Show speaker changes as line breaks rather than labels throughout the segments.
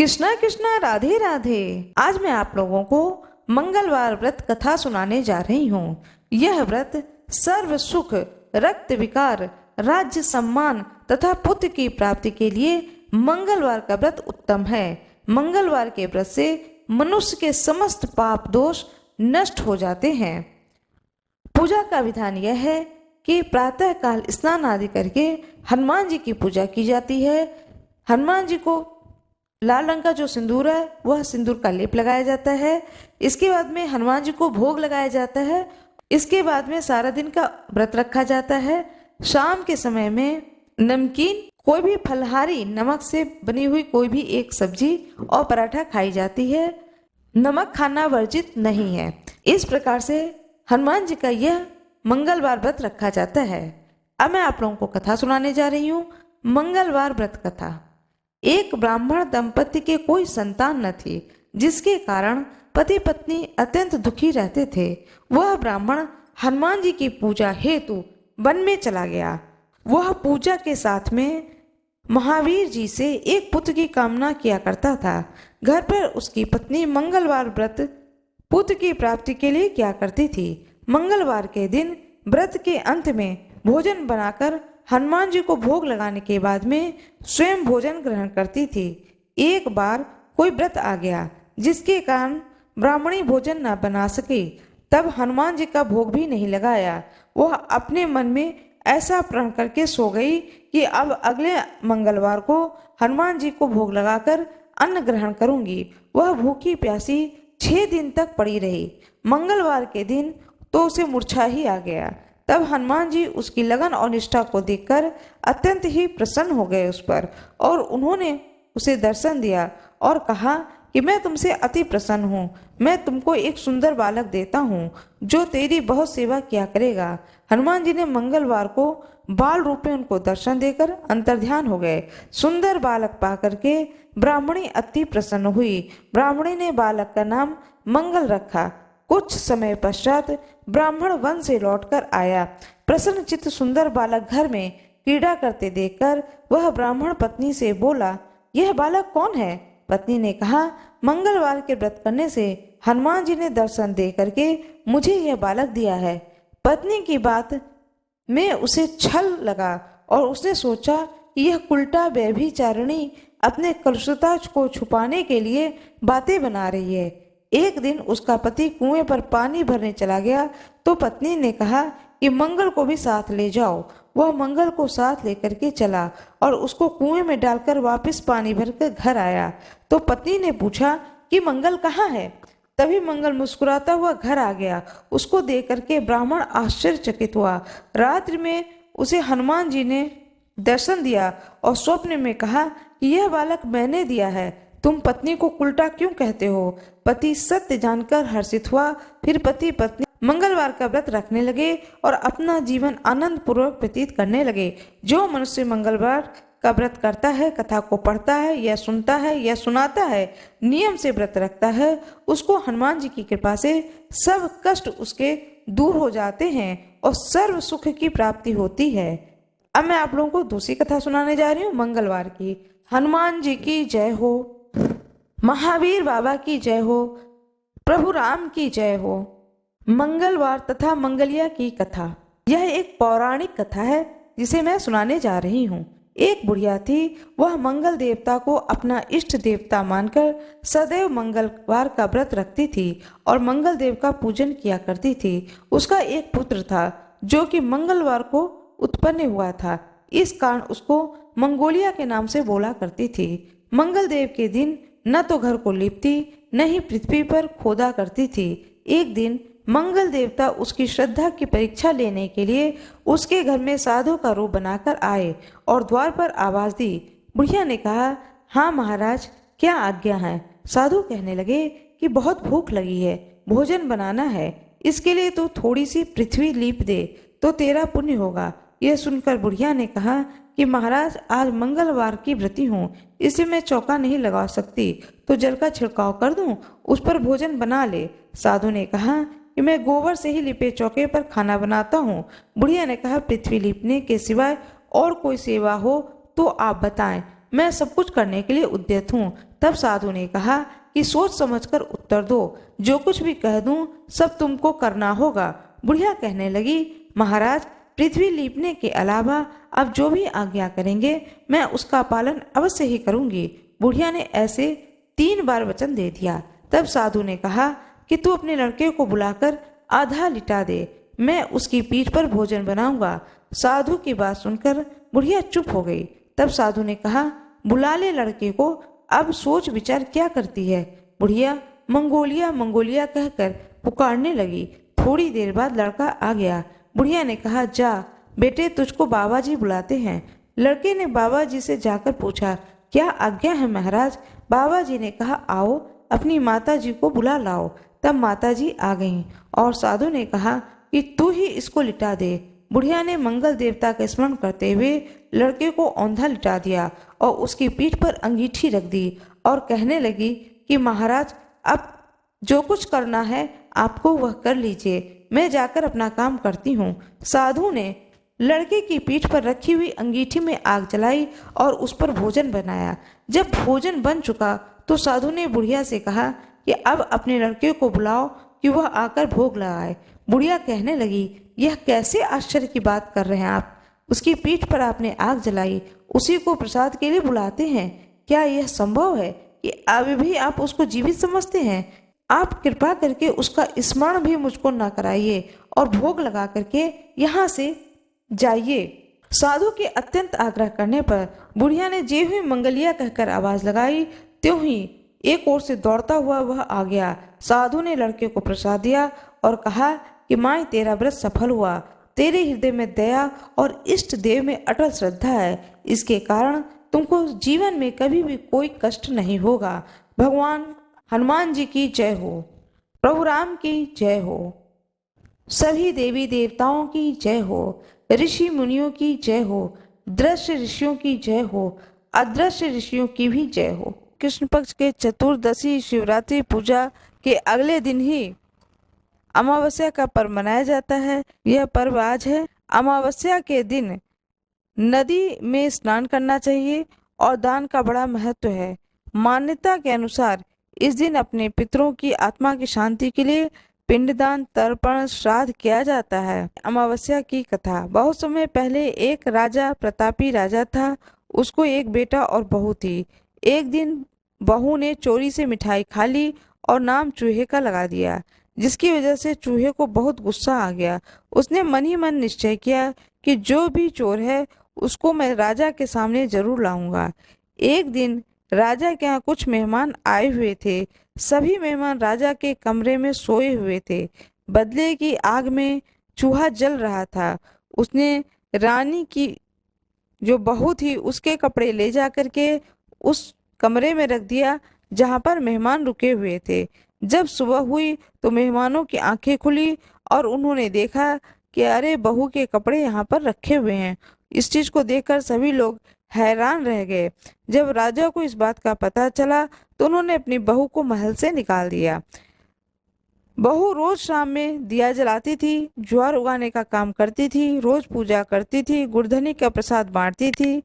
कृष्णा कृष्णा राधे राधे। आज मैं आप लोगों को मंगलवार व्रत कथा सुनाने जा रही हूँ। यह व्रत सर्व सुख, रक्त विकार, राज्य सम्मान तथा पुत्र की प्राप्ति के लिए मंगलवार का व्रत उत्तम है। मंगलवार के व्रत से मनुष्य के समस्त पाप दोष नष्ट हो जाते हैं। पूजा का विधान यह है कि प्रातः काल स्नान आदि करके हनुमान जी की पूजा की जाती है। हनुमान जी को लाल रंग का जो सिंदूर है वह सिंदूर का लेप लगाया जाता है। इसके बाद में हनुमान जी को भोग लगाया जाता है। इसके बाद में सारा दिन का व्रत रखा जाता है। शाम के समय में नमकीन, कोई भी फलहारी नमक से बनी हुई कोई भी एक सब्जी और पराठा खाई जाती है। नमक खाना वर्जित नहीं है। इस प्रकार से हनुमान जी का यह मंगलवार व्रत रखा जाता है। अब मैं आप लोगों को कथा सुनाने जा रही हूँ। मंगलवार व्रत कथा। एक ब्राह्मण दंपति के कोई संतान न थी, जिसके कारण पति पत्नी अत्यंत दुखी रहते थे। वह ब्राह्मण हनुमान जी की पूजा हेतु वन में चला गया। वह पूजा के साथ में महावीर जी से एक पुत्र की कामना किया करता था। घर पर उसकी पत्नी मंगलवार व्रत पुत्र की प्राप्ति के लिए किया करती थी। मंगलवार के दिन व्रत के अंत में भोजन बनाकर हनुमान जी को भोग लगाने के बाद में स्वयं भोजन ग्रहण करती थी। एक बार कोई व्रत आ गया जिसके कारण ब्राह्मणी भोजन न बना सकी। तब हनुमान जी का भोग भी नहीं लगाया। वह अपने मन में ऐसा प्रण करके सो गई कि अब अगले मंगलवार को हनुमान जी को भोग लगाकर अन्न ग्रहण करूंगी। वह भूखी प्यासी 6 दिन तक पड़ी रही। मंगलवार के दिन तो उसे मूर्छा ही आ गया। तब हनुमान जी उसकी लगन और निष्ठा को देखकर अत्यंत ही प्रसन्न हो गए उस पर, और उन्होंने उसे दर्शन दिया और कहा कि मैं तुमसे अति प्रसन्न हूँ। मैं तुमको एक सुंदर बालक देता हूँ जो तेरी बहुत सेवा किया करेगा। हनुमान जी ने मंगलवार को बाल रूप में उनको दर्शन देकर अंतर्ध्यान हो गए। सुंदर बालक पा करके ब्राह्मणी अति प्रसन्न हुई। ब्राह्मणी ने बालक का नाम मंगल रखा। कुछ समय पश्चात ब्राह्मण वन से लौटकर आया। प्रसन्न चित्त सुंदर बालक घर में क्रीड़ा करते देखकर वह ब्राह्मण पत्नी से बोला, यह बालक कौन है? पत्नी ने कहा, मंगलवार के व्रत करने से हनुमान जी ने दर्शन दे करके मुझे यह बालक दिया है। पत्नी की बात में उसे छल लगा और उसने सोचा कि यह उल्टा व्यभिचारिणी अपने कलुषता को छुपाने के लिए बातें बना रही है। एक दिन उसका पति कुएं पर पानी भरने चला गया तो पत्नी ने कहा कि मंगल को भी साथ ले जाओ। वह मंगल को साथ लेकर के चला और उसको कुएं में डालकर वापस पानी भरकर घर आया। तो पत्नी ने पूछा कि मंगल कहाँ है? तभी मंगल मुस्कुराता हुआ घर आ गया। उसको देख करके ब्राह्मण आश्चर्यचकित हुआ। रात्रि में उसे हनुमान जी ने दर्शन दिया और स्वप्न में कहा कि यह बालक मैंने दिया है। तुम पत्नी को उल्टा क्यों कहते हो? पति सत्य जानकर हर्षित हुआ। फिर पति पत्नी मंगलवार का व्रत रखने लगे और अपना जीवन आनंद पूर्वक व्यतीत करने लगे। जो मनुष्य मंगलवार का व्रत करता है, कथा को पढ़ता है या सुनता है या सुनाता है, नियम से व्रत रखता है, उसको हनुमान जी की कृपा से सब कष्ट उसके दूर हो जाते हैं और सर्व सुख की प्राप्ति होती है। अब मैं आप लोगों को दूसरी कथा सुनाने जा रही हूँ मंगलवार की। हनुमान जी की जय हो, महावीर बाबा की जय हो, प्रभु राम की जय हो। मंगलवार तथा मंगलिया की कथा। यह एक पौराणिक कथा है जिसे मैं सुनाने जा रही हूँ। एक बुढ़िया थी। वह मंगल देवता को अपना इष्ट देवता मानकर सदैव मंगलवार का व्रत रखती थी और मंगल देव का पूजन किया करती थी। उसका एक पुत्र था जो कि मंगलवार को उत्पन्न हुआ था। इस कारण उसको मंगोलिया के नाम से बोला करती थी। मंगल देव के दिन न तो घर को लिपती न ही पृथ्वी पर खोदा करती थी। एक दिन मंगल देवता उसकी श्रद्धा की परीक्षा लेने के लिए उसके घर में साधु का रूप बनाकर आए और द्वार पर आवाज दी। बुढ़िया ने कहा, हाँ महाराज, क्या आज्ञा है? साधु कहने लगे कि बहुत भूख लगी है, भोजन बनाना है। इसके लिए तू थोड़ी सी पृथ्वी लीप दे तो तेरा पुण्य होगा। यह सुनकर बुढ़िया ने कहा कि महाराज, आज मंगलवार की व्रती हूँ, इसलिए मैं चौका नहीं लगा सकती, तो जल का छिड़काव कर दूं, उस पर भोजन बना ले। साधु ने कहा कि मैं गोबर से ही लिपे चौके पर खाना बनाता हूँ। बुढ़िया ने कहा, पृथ्वी लीपने के सिवाय और कोई सेवा हो तो आप बताएं, मैं सब कुछ करने के लिए उद्यत हूँ। तब साधु ने कहा कि सोच समझकर उत्तर दो, जो कुछ भी कह दूं सब तुमको करना होगा। बुढ़िया कहने लगी, महाराज, पृथ्वी लीपने के अलावा आप जो भी आज्ञा करेंगे मैं उसका पालन अवश्य ही करूंगी। बुढ़िया ने ऐसे 3 बार वचन दे दिया। तब साधु ने कहा कि तू अपने लड़के को बुलाकर आधा लिटा दे, मैं उसकी पीठ पर भोजन बनाऊंगा। साधु की बात सुनकर बुढ़िया चुप हो गई। तब साधु ने कहा, बुला ले लड़के को, अब सोच विचार क्या करती है। बुढ़िया मंगोलिया मंगोलिया कहकर पुकारने लगी। थोड़ी देर बाद लड़का आ गया। बुढ़िया ने कहा, जा बेटे, तुझको बाबा जी बुलाते हैं। लड़के ने बाबा जी से जाकर पूछा, क्या आज्ञा है महाराज। बाबा जी ने कहा, आओ अपनी माता जी को बुला लाओ। तब माता जी आ गईं और साधु ने कहा कि तू ही इसको लिटा दे। बुढ़िया ने मंगल देवता का स्मरण करते हुए लड़के को औंधा लिटा दिया और उसकी पीठ पर अंगीठी रख दी और कहने लगी कि महाराज, अब जो कुछ करना है आपको वह कर लीजिए, मैं जाकर अपना काम करती हूँ। साधु ने लड़के की पीठ पर रखी हुई अंगीठी में आग जलाई और उस पर भोजन बनाया। जब भोजन बन चुका तो साधु ने बुढ़िया से कहा कि अब अपने लड़के को बुलाओ कि वह आकर भोग लगाए। बुढ़िया कहने लगी, यह कैसे आश्चर्य की बात कर रहे हैं आप। उसकी पीठ पर आपने आग जलाई, उसी को प्रसाद के लिए बुलाते हैं। क्या यह संभव है कि अभी भी आप उसको जीवित समझते हैं। आप कृपा करके उसका स्मरण भी मुझको न कराइए और भोग लगा करके यहाँ से जाइए। साधु के अत्यंत आग्रह करने पर बुढ़िया ने जे हुई मंगलिया कहकर आवाज लगाई, त्यों ही एक ओर से दौड़ता हुआ वह आ गया। साधु ने लड़के को प्रसाद दिया और कहा कि माँ, तेरा व्रत सफल हुआ। तेरे हृदय में दया और इष्ट देव में अटल श्रद्धा है, इसके कारण तुमको जीवन में कभी भी कोई कष्ट नहीं होगा। भगवान हनुमान जी की जय हो, प्रभु राम की जय हो, सभी देवी देवताओं की जय हो, ऋषि मुनियों की जय हो, दृश्य ऋषियों की जय हो, अदृश्य ऋषियों की भी जय हो। कृष्ण पक्ष के चतुर्दशी शिवरात्रि पूजा के अगले दिन ही अमावस्या का पर्व मनाया जाता है। यह पर्व आज है। अमावस्या के दिन नदी में स्नान करना चाहिए और दान का बड़ा महत्व है। मान्यता के अनुसार इस दिन अपने पितरों की आत्मा की शांति के लिए पिंडदान, तर्पण, श्राद्ध किया जाता है। अमावस्या की कथा। बहुत समय पहले एक राजा, प्रतापी राजा था। उसको एक बेटा और बहू थी। एक दिन बहू ने चोरी से मिठाई खा ली और नाम चूहे का लगा दिया, जिसकी वजह से चूहे को बहुत गुस्सा आ गया। उसने मन ही मन निश्चय किया कि जो भी चोर है उसको मैं राजा के सामने जरूर लाऊंगा। एक दिन राजा के यहाँ कुछ मेहमान आए हुए थे। सभी मेहमान राजा के कमरे में सोए हुए थे। बदले की आग में चूहा जल रहा था। उसने रानी की जो बहू थी उसके कपड़े ले जा करके उस कमरे में रख दिया जहाँ पर मेहमान रुके हुए थे। जब सुबह हुई तो मेहमानों की आंखें खुली और उन्होंने देखा कि अरे, बहू के कपड़े यहाँ पर रखे हुए हैं। इस चीज को देखकर सभी लोग हैरान रह गए। जब राजा को इस बात का पता चला तो उन्होंने अपनी बहू को महल से निकाल दिया। बहू रोज शाम में दिया जलाती थी, ज्वार उगाने का काम करती थी, रोज पूजा करती थी, गुड़धनी का प्रसाद बांटती थी।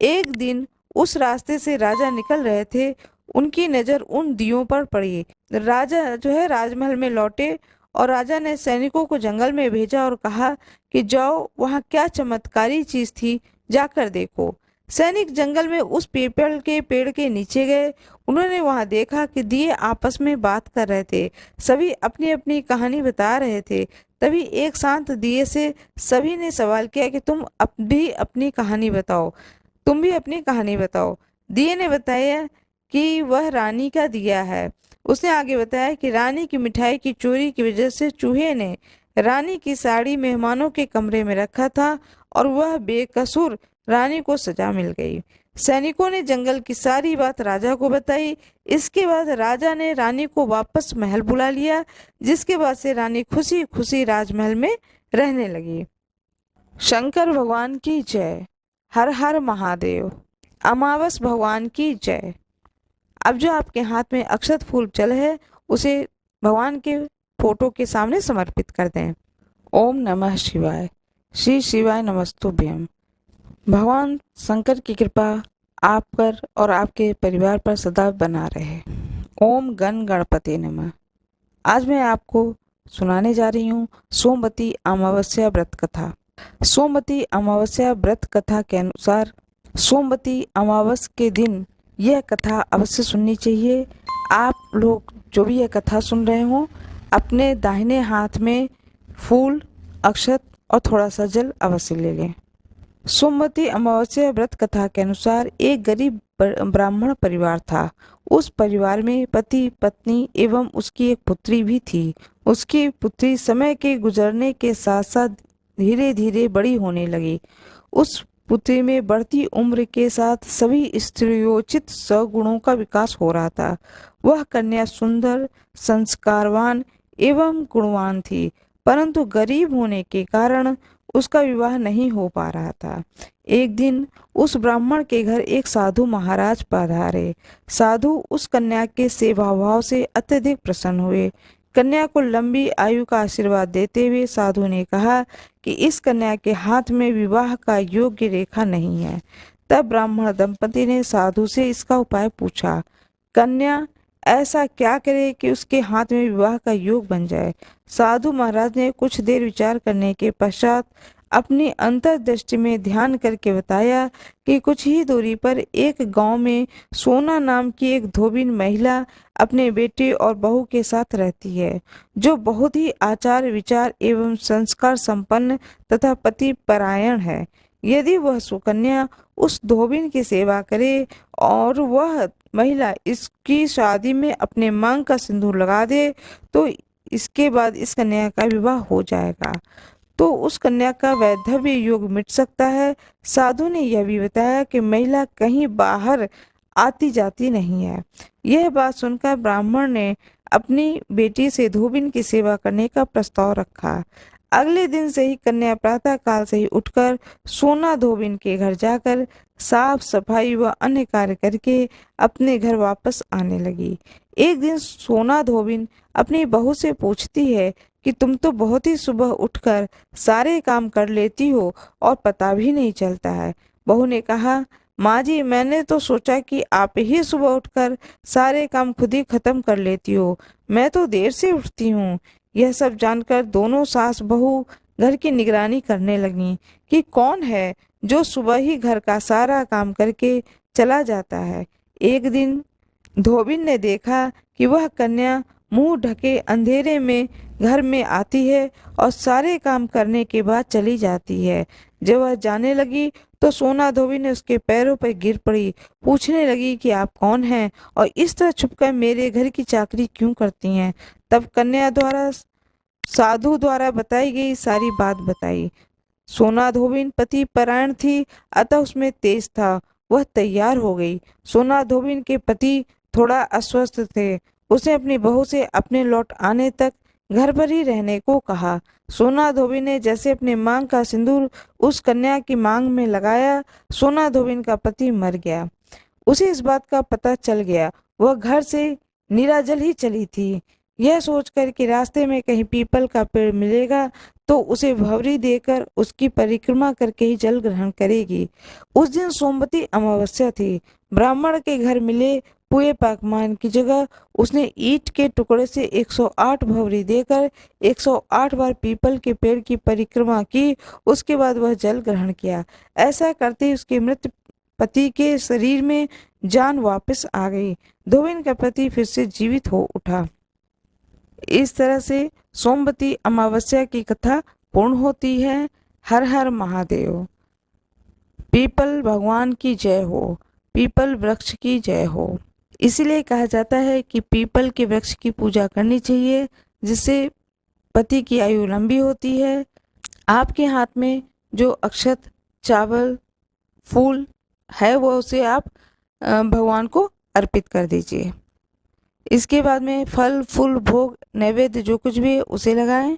एक दिन उस रास्ते से राजा निकल रहे थे। उनकी नजर उन दियों पर पड़ी। राजा जो है राजमहल में लौटे और राजा ने सैनिकों को जंगल में भेजा और कहा कि जाओ, वहाँ क्या चमत्कारी चीज थी, जाकर देखो। सैनिक जंगल में उस पीपल के पेड़ के नीचे गए। उन्होंने वहां देखा कि दिए आपस में बात कर रहे थे। सभी अपनी अपनी कहानी बता रहे थे। तभी एक शांत दिए से सभी ने सवाल किया कि तुम भी अपनी कहानी बताओ, तुम भी अपनी कहानी बताओ। दिए ने बताया कि वह रानी का दिया है। उसने आगे बताया कि रानी की मिठाई की चोरी की वजह से चूहे ने रानी की साड़ी मेहमानों के कमरे में रखा था और वह बेकसूर रानी को सजा मिल गई। सैनिकों ने जंगल की सारी बात राजा को बताई। इसके बाद राजा ने रानी को वापस महल बुला लिया, जिसके बाद से रानी खुशी खुशी राजमहल में रहने लगी। शंकर भगवान की जय। हर हर महादेव। अमावस भगवान की जय। अब जो आपके हाथ में अक्षत फूल जल है उसे भगवान के फोटो के सामने समर्पित कर दें। ओम नमः शिवाय। श्री शिवाय नमस्तुभ्यम। भगवान शंकर की कृपा
आप पर और आपके परिवार पर सदा बना रहे। ओम गण गणपति नमः। आज मैं आपको सुनाने जा रही हूँ सोमवती अमावस्या व्रत कथा। सोमवती अमावस्या व्रत कथा के अनुसार सोमवती अमावस के दिन यह कथा अवश्य सुननी चाहिए। आप लोग जो भी यह कथा सुन रहे हो, अपने दाहिने हाथ में फूल, अक्षत और थोड़ा सा जल अवश्य ले लें। सोमवती अमावस्या व्रत कथा के अनुसार एक गरीब ब्राह्मण परिवार था। उस परिवार में पति, पत्नी एवं उसकी एक पुत्री भी थी। उसकी पुत्री समय के गुजरने के साथ साथ धीरे धीरे बड़ी होने लगी। उस पुत्री में बढ़ती उम्र के साथ सभी स्त्रियोचित सगुणों का विकास हो रहा था। वह कन्या सुंदर, संस्कारवान एवं गुणवान थी, परंतु गरीब होने के कारण उसका विवाह नहीं हो पा रहा था। एक दिन उस ब्राह्मण के घर एक साधु महाराज पधारे। साधु उस कन्या के सेवा भाव से अत्यधिक प्रसन्न हुए। कन्या को लंबी आयु का आशीर्वाद देते हुए साधु ने कहा कि इस कन्या के हाथ में विवाह का योग्य रेखा नहीं है। तब ब्राह्मण दंपति ने साधु से इसका उपाय पूछा। कन्या ऐसा क्या करे कि उसके हाथ में विवाह का योग बन जाए? साधु महाराज ने कुछ देर विचार करने के पश्चात अपनी अंतर्दृष्टि में ध्यान करके बताया कि कुछ ही दूरी पर एक गांव में सोना नाम की एक धोबिन महिला अपने बेटे और बहू के साथ रहती है, जो बहुत ही आचार विचार एवं संस्कार संपन्न तथा पति परायण है। यदि वह सुकन्या उस धोबिन की सेवा करे और वह महिला इसकी शादी में अपने मांग का सिंदूर लगा दे, तो इसके बाद इस कन्या का विवाह हो जाएगा, तो उस कन्या का वैधव्य योग मिट सकता है। साधु ने यह भी बताया कि महिला कहीं बाहर आती जाती नहीं है। यह बात सुनकर ब्राह्मण ने अपनी बेटी से धोबिन की सेवा करने का प्रस्ताव रखा। अगले दिन से ही कन्या प्रातः काल से ही उठकर सोना धोबिन के घर जाकर साफ सफाई व अन्य कार्य करके अपने घर वापस आने लगी। एक दिन सोना धोबिन अपनी बहू से पूछती है कि तुम तो बहुत ही सुबह उठकर सारे काम कर लेती हो और पता भी नहीं चलता है। बहू ने कहा, माँ जी, मैंने तो सोचा कि आप ही सुबह उठकर सारे काम खुद ही खत्म कर लेती हो। मैं तो देर से उठती हूँ। यह सब जानकर दोनों सास बहू घर की निगरानी करने लगीं कि कौन है जो सुबह ही घर का सारा काम करके चला जाता है। एक दिन धोबिन ने देखा कि वह कन्या मुंह ढके अंधेरे में घर में आती है और सारे काम करने के बाद चली जाती है। जब वह जाने लगी तो सोना धोबिन ने उसके पैरों पर गिर पड़ी। पूछने लगी कि आप कौन हैं और इस तरह छुपकर मेरे घर की चाकरी क्यों करती हैं? तब कन्या द्वारा साधु द्वारा बताई गई सारी बात बताई। सोना धोबिन पति परायण थी, अतः उसमें तेज था। वह तैयार हो गई। सोना धोबिन के पति थोड़ा अस्वस्थ थे। उसने अपनी बहू से अपने लौट आने तक घर पर ही रहने को कहा। सोना धोबिन ने जैसे अपने मांग का सिंदूर उस कन्या की मांग में लगाया, सोना धोबिन का पति मर गया। उसे इस बात का पता चल गया। वह घर से निराजल ही चली थी। यह सोचकर कि रास्ते में कहीं पीपल का पेड़ मिलेगा तो उसे भंवरी देकर उसकी परिक्रमा करके ही जल ग्रहण करेगी। उस दिन सोमवती अमावस्या थी। ब्राह्मण के घर मिले पुए पकवान की जगह उसने ईंट के टुकड़े से 108 भंवरी देकर 108 बार पीपल के पेड़ की परिक्रमा की। उसके बाद वह जल ग्रहण किया। ऐसा करते ही उसके मृत पति के शरीर में जान वापस आ गई। धोबिन का पति फिर से जीवित हो उठा। इस तरह से सोमवती अमावस्या की कथा पूर्ण होती है। हर हर महादेव। पीपल भगवान की जय हो, पीपल वृक्ष की जय हो। इसीलिए कहा जाता है कि पीपल के वृक्ष की पूजा करनी चाहिए, जिससे पति की आयु लंबी होती है। आपके हाथ में जो अक्षत, चावल, फूल है वो उसे आप भगवान को अर्पित कर दीजिए। इसके बाद में फल, फूल, भोग, नैवेद्य जो कुछ भी है उसे लगाएं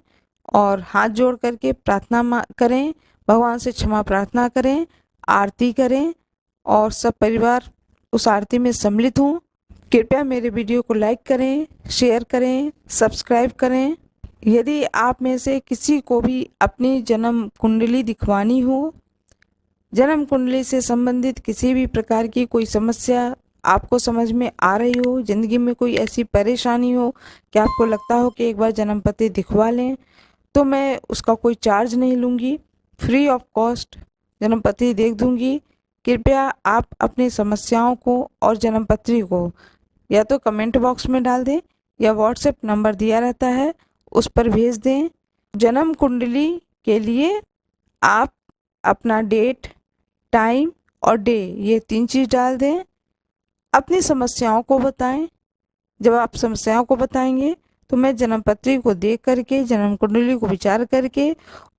और हाथ जोड़ करके प्रार्थना करें, भगवान से क्षमा प्रार्थना करें, आरती करें और सब परिवार उस आरती में सम्मिलित हों। कृपया मेरे वीडियो को लाइक करें, शेयर करें, सब्सक्राइब करें। यदि आप में से किसी को भी अपनी जन्म कुंडली दिखवानी हो जन्म कुंडली से संबंधित किसी भी प्रकार की कोई समस्या आपको समझ में आ रही हो, जिंदगी में कोई ऐसी परेशानी हो कि आपको लगता हो कि एक बार जन्म पत्री दिखवा लें, तो मैं उसका कोई चार्ज नहीं लूँगी, फ्री ऑफ कॉस्ट जन्म पत्री देख दूँगी। कृपया आप अपनी समस्याओं को और जन्म पत्री को या तो कमेंट बॉक्स में डाल दें या व्हाट्सएप नंबर दिया रहता है उस पर भेज दें। जन्म कुंडली के लिए आप अपना डेट, टाइम और डे, ये 3 चीज़ डाल दें। अपनी समस्याओं को बताएं। जब आप समस्याओं को बताएंगे तो मैं जन्म पत्री को देख करके, जन्म कुंडली को विचार करके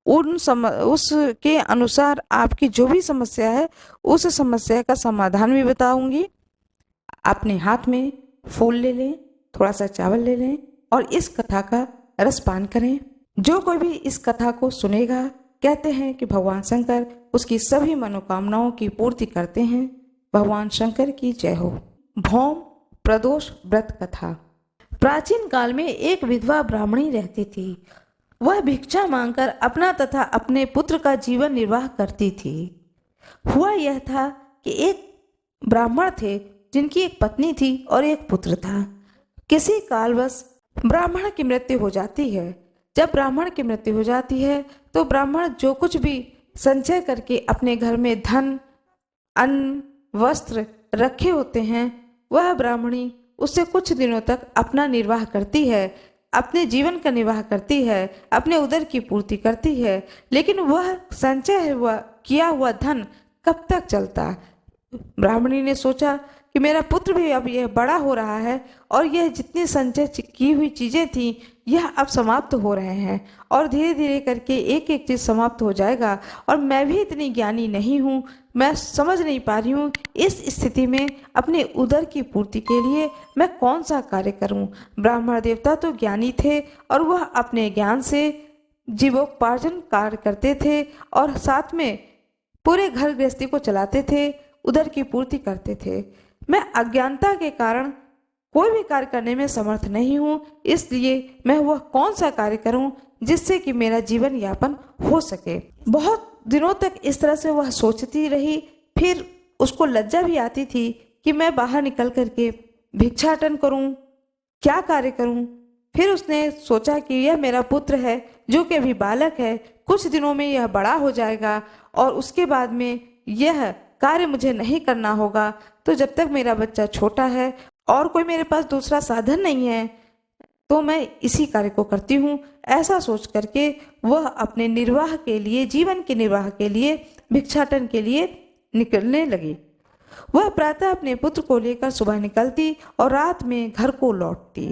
उसके अनुसार आपकी जो भी समस्या है उस समस्या का समाधान भी बताऊंगी। अपने हाथ में फूल ले लें, थोड़ा सा चावल ले लें और इस कथा का रसपान करें। जो कोई भी इस कथा को सुनेगा, कहते हैं कि भगवान शंकर उसकी सभी मनोकामनाओं की पूर्ति करते हैं। भगवान शंकर की जय हो। भौम प्रदोष व्रत कथा। प्राचीन काल में एक विधवा ब्राह्मणी रहती थी। वह भिक्षा मांगकर अपना तथा अपने पुत्र का जीवन निर्वाह करती थी। हुआ यह था कि एक ब्राह्मण थे जिनकी एक पत्नी थी और एक पुत्र था। किसी कालवश ब्राह्मण की मृत्यु हो जाती है। जब ब्राह्मण की मृत्यु हो जाती है तो ब्राह्मण जो कुछ भी संचय करके अपने घर में धन, अन्न, वस्त्र रखे होते हैं, वह ब्राह्मणी उससे कुछ दिनों तक अपना निर्वाह करती है, अपने जीवन का निर्वाह करती है, अपने उदर की पूर्ति करती है। लेकिन वह संचय हुआ किया हुआ धन कब तक चलता? ब्राह्मणी ने सोचा कि मेरा पुत्र भी अब यह बड़ा हो रहा है और यह जितनी संचय की हुई चीज़ें थी यह अब समाप्त हो रहे हैं और धीरे धीरे करके एक एक चीज़ समाप्त हो जाएगा और मैं भी इतनी ज्ञानी नहीं हूँ, मैं समझ नहीं पा रही हूँ इस स्थिति में अपने उदर की पूर्ति के लिए मैं कौन सा कार्य करूँ। ब्राह्मण देवता तो ज्ञानी थे और वह अपने ज्ञान से जीवोपार्जन कार्य करते थे और साथ में पूरे घर गृहस्थी को चलाते थे, उदर की पूर्ति करते थे। मैं अज्ञानता के कारण कोई भी कार्य करने में समर्थ नहीं हूँ, इसलिए मैं वह कौन सा कार्य करूँ जिससे कि मेरा जीवन यापन हो सके। बहुत दिनों तक इस तरह से वह सोचती रही। फिर उसको लज्जा भी आती थी कि मैं बाहर निकल करके भिक्षाटन करूँ, क्या कार्य करूँ। फिर उसने सोचा कि यह मेरा पुत्र है जो कि अभी बालक है, कुछ दिनों में यह बड़ा हो जाएगा और उसके बाद में यह कार्य मुझे नहीं करना होगा। तो जब तक मेरा बच्चा छोटा है और कोई मेरे पास दूसरा साधन नहीं है तो मैं इसी कार्य को करती हूँ। ऐसा सोच करके वह अपने निर्वाह के लिए, जीवन के निर्वाह के लिए, भिक्षाटन के लिए निकलने लगी। वह प्रातः अपने पुत्र को लेकर सुबह निकलती और रात में घर को लौटती।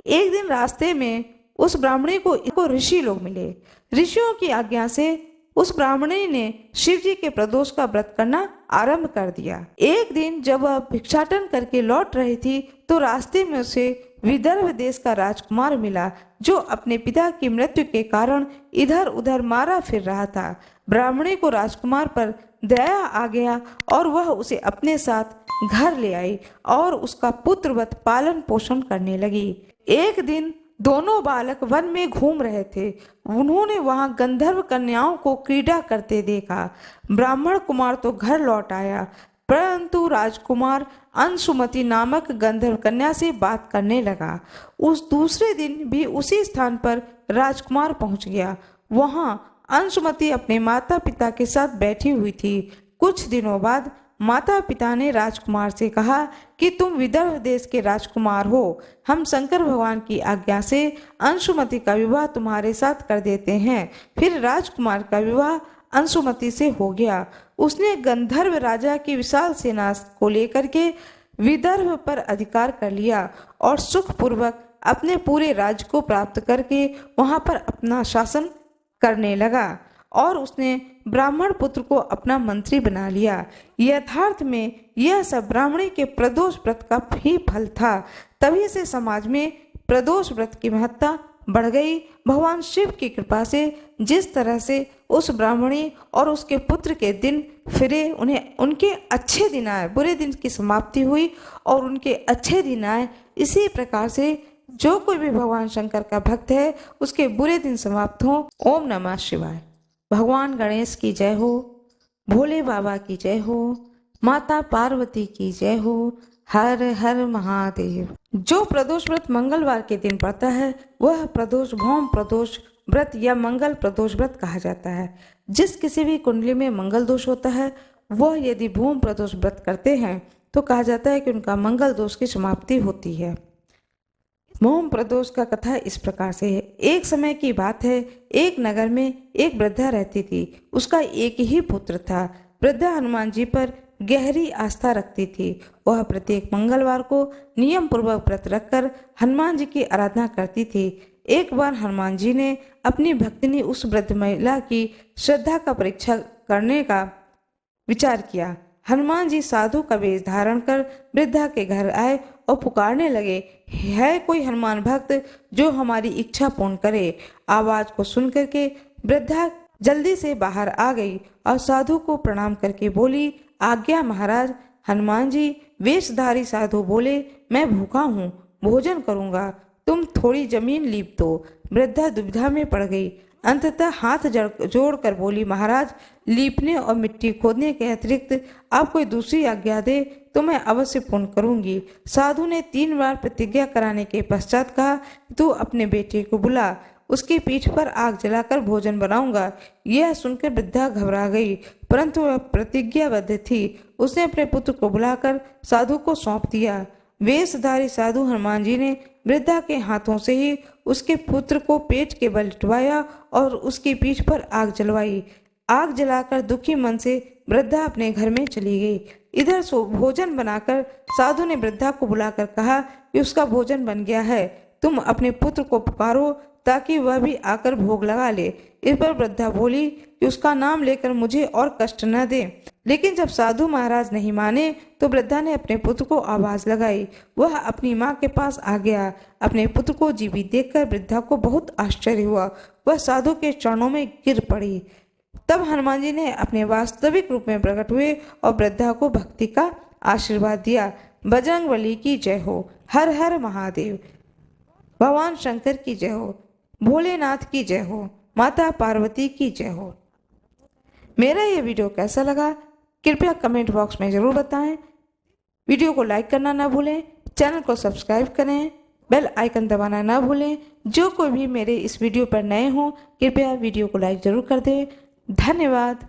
एक दिन रास्ते में उस ब्राह्मणी को ऋषि लोग मिले। ऋषियों की आज्ञा से उस ब्राह्मणी ने शिव जी के प्रदोष का व्रत करना आरंभ कर दिया। एक दिन जब वह भिक्षाटन करके लौट रही थी तो रास्ते में उसे विदर्भ देश का राजकुमार मिला जो अपने पिता की मृत्यु के कारण इधर उधर मारा फिर रहा था। ब्राह्मणी को राजकुमार पर दया आ गया और वह उसे अपने साथ घर ले आई और उसका पुत्रवत पालन पोषण करने लगी। एक दिन दोनों बालक वन में घूम रहे थे। उन्होंने वहां गंधर्व कन्याओं को क्रीड़ा करते देखा। ब्राह्मण कुमार तो घर लौट आया, परंतु राजकुमार अंशुमति नामक गंधर्व कन्या से बात करने लगा। उस दूसरे दिन भी उसी स्थान पर राजकुमार पहुंच गया। वहां अंशुमति अपने माता पिता के साथ बैठी हुई थी। कुछ दिनों बाद माता पिता ने राजकुमार से कहा कि तुम विदर्भ देश के राजकुमार हो, हम शंकर भगवान की आज्ञा से अंशुमति का विवाह तुम्हारे साथ कर देते हैं। फिर राजकुमार का विवाह अंशुमति से हो गया। उसने गंधर्व राजा की विशाल सेना को लेकर के विदर्भ पर अधिकार कर लिया और सुखपूर्वक अपने पूरे राज्य को प्राप्त करके वहां पर अपना शासन करने लगा और उसने ब्राह्मण पुत्र को अपना मंत्री बना लिया। यथार्थ में यह सब ब्राह्मणी के प्रदोष व्रत का ही फल था। तभी से समाज में प्रदोष व्रत की महत्ता बढ़ गई। भगवान शिव की कृपा से जिस तरह से उस ब्राह्मणी और उसके पुत्र के दिन फिरे, उन्हें उनके अच्छे दिन आए, बुरे दिन की समाप्ति हुई और उनके अच्छे दिन आए। इसी प्रकार से जो कोई भी भगवान शंकर का भक्त है उसके बुरे दिन समाप्त हों। ओम नमः शिवाय। भगवान गणेश की जय हो।
भोले बाबा की जय हो, माता पार्वती की जय हो, हर हर महादेव। जो प्रदोष व्रत मंगलवार के दिन पड़ता है वह प्रदोष भौम प्रदोष व्रत या मंगल प्रदोष व्रत कहा जाता है। जिस किसी भी कुंडली में मंगल दोष होता है वह यदि भूम प्रदोष व्रत करते हैं तो कहा जाता है कि उनका मंगल दोष की समाप्ति होती है। भौम प्रदोष का कथा इस प्रकार से है। एक समय की बात है, एक नगर में एक वृद्धा रहती थी। उसका एक ही पुत्र था। वृद्धा हनुमान जी पर गहरी आस्था रखती थी। वह प्रत्येक मंगलवार को नियम पूर्वक व्रत रखकर हनुमान जी की आराधना करती थी। एक बार हनुमान जी ने अपनी भक्तिनी उस वृद्ध महिला की श्रद्धा का परीक्षा करने का विचार किया। हनुमान जी साधु का वेश धारण कर वृद्धा के घर आए और पुकारने लगे, है कोई हनुमान भक्त जो हमारी इच्छा पूर्ण करे। आवाज को सुन करके वृद्धा जल्दी से बाहर आ गई और साधु को प्रणाम करके बोली, आज्ञा महाराज। हनुमान जी वेशधारी साधु बोले, मैं भूखा हूँ, भोजन करूँगा, तुम थोड़ी जमीन लीप दो। वृद्धा दुविधा में पड़ गई। अंततः हाथ जोड़कर बोली, महाराज लीपने और मिट्टी खोदने के अतिरिक्त आप कोई दूसरी आज्ञा दे तो मैं अवश्य पूर्ण करूंगी। साधु ने 3 बार प्रतिज्ञा कराने के पश्चात कहा, तू अपने बेटे को बुला, उसकी पीठ पर आग जलाकर भोजन बनाऊंगा। यह सुनकर वृद्धा घबरा गई, परंतु वह प्रतिज्ञाबद्ध थी। उसने अपने पुत्र को बुलाकर साधु को सौंप दिया। वेशधारी साधु हनुमान जी ने वृद्धा के हाथों से ही उसके पुत्र को पेट के बल लिटवाया और उसकी पीठ पर आग जलवाई। आग जलाकर दुखी मन से वृद्धा अपने घर में चली गई। इधर भोजन बनाकर साधु ने वृद्धा को बुलाकर कहा कि उसका भोजन बन गया है, तुम अपने पुत्र को पुकारो ताकि वह भी आकर भोग लगा ले। इस पर वृद्धा बोली कि उसका नाम लेकर मुझे और कष्ट न दे। लेकिन जब साधु महाराज नहीं माने तो वृद्धा ने अपने पुत्र को आवाज लगाई। वह अपनी माँ के पास आ गया। अपने पुत्र को जीवित देखकर वृद्धा को बहुत आश्चर्य हुआ। वह साधु के चरणों में गिर पड़ी। तब हनुमान जी ने अपने वास्तविक रूप में प्रकट हुए और वृद्धा को भक्ति का आशीर्वाद दिया। बजरंगबली की जय हो, हर हर महादेव। भगवान शंकर की जय हो, भोलेनाथ की जय हो, माता पार्वती की जय हो। मेरा ये वीडियो कैसा लगा कृपया कमेंट बॉक्स में ज़रूर बताएं। वीडियो को लाइक करना ना भूलें, चैनल को सब्सक्राइब करें, बेल आइकन दबाना ना भूलें। जो कोई भी मेरे इस वीडियो पर नए हों कृपया वीडियो को लाइक ज़रूर कर दें। धन्यवाद।